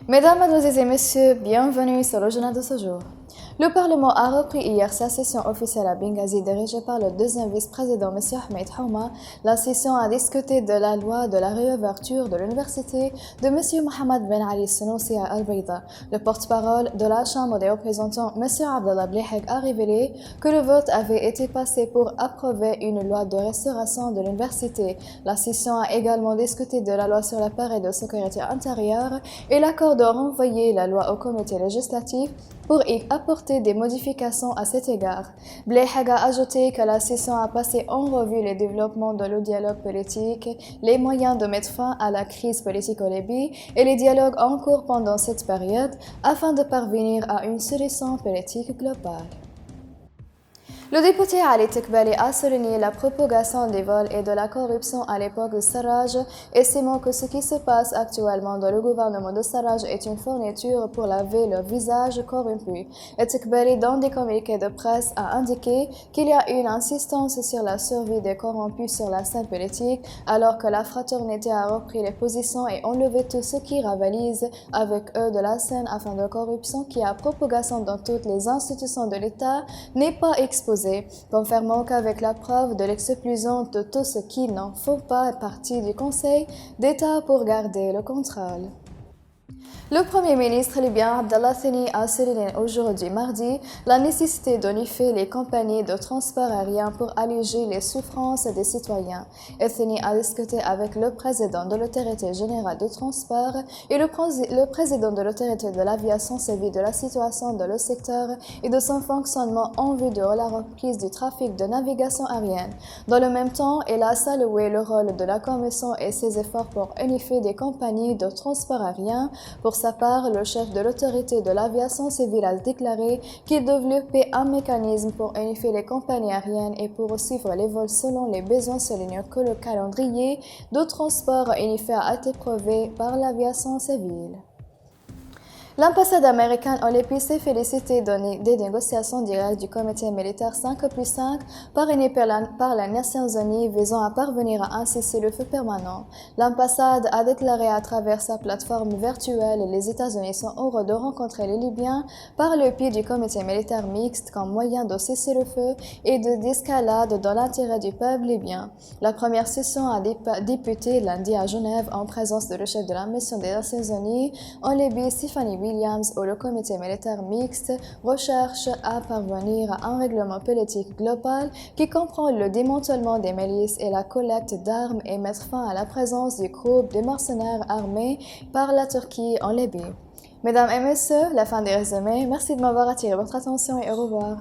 Mesdames, Mademoiselles et Messieurs, bienvenue sur le journal de ce jour. Le Parlement a repris hier sa session officielle à Benghazi dirigée par le deuxième vice-président M. Ahmed Houma. La session a discuté de la loi de la réouverture de l'université de M. Mohamed Ben Ali Senoussi à Al-Baïda. Le porte-parole de la Chambre des représentants, M. Abdallah Blehek, a révélé que le vote avait été passé pour approuver une loi de restauration de l'université. La session a également discuté de la loi sur l'appareil de sécurité intérieure et l'accord de renvoyer la loi au comité législatif pour y apporter des modifications à cet égard. Blehek a ajouté que la session a passé en revue les développements de le dialogue politique, les moyens de mettre fin à la crise politique au Libye et les dialogues en cours pendant cette période afin de parvenir à une solution politique globale. Le député Ali Tekbali a souligné la propagation des vols et de la corruption à l'époque de Sarraj, estimant que ce qui se passe actuellement dans le gouvernement de Sarraj est une fourniture pour laver le visage corrompu. Et Tekbali, dans des communiqués de presse, a indiqué qu'il y a une insistance sur la survie des corrompus sur la scène politique, alors que la fraternité a repris les positions et enlevé tout ce qui rivalise avec eux de la scène afin de corruption qui a propagation dans toutes les institutions de l'État n'est pas exposée, confirmant qu'avec la preuve de l'exclusion de tous ceux qui n'en font pas partie du Conseil d'État pour garder le contrôle. Le Premier ministre libyen Abdallah Thani a souligné aujourd'hui mardi la nécessité d'unifier les compagnies de transport aérien pour alléger les souffrances des citoyens. Et Thani a discuté avec le président de l'autorité générale de transport et le président de l'autorité de l'aviation civile de la situation de le secteur et de son fonctionnement en vue de la reprise du trafic de navigation aérienne. Dans le même temps, il a salué le rôle de la Commission et ses efforts pour unifier des compagnies de transport aérien. Pour sa part, le chef de l'autorité de l'aviation civile a déclaré qu'il développait un mécanisme pour unifier les compagnies aériennes et pour suivre les vols selon les besoins, soulignant que le calendrier de transport unifié a été prouvé par l'aviation civile. L'ambassade américaine en Libye s'est félicitée des négociations directes du comité militaire 5+5 parrainé par les Nations Unies visant à parvenir à un cessez-le-feu permanent. L'ambassade a déclaré à travers sa plateforme virtuelle les États-Unis sont heureux de rencontrer les Libyens par le biais du comité militaire mixte comme moyen de cessez-le-feu et de d'escalade dans l'intérêt du peuple libyen. La première session a débuté lundi à Genève en présence de le chef de la mission des Nations Unies en Libye, Stephanie Williams, où le comité militaire mixte recherche à parvenir à un règlement politique global qui comprend le démantèlement des milices et la collecte d'armes et mettre fin à la présence du groupe de mercenaires armés par la Turquie en Libye. Mesdames et messieurs, la fin des résumés. Merci de m'avoir attiré votre attention et au revoir.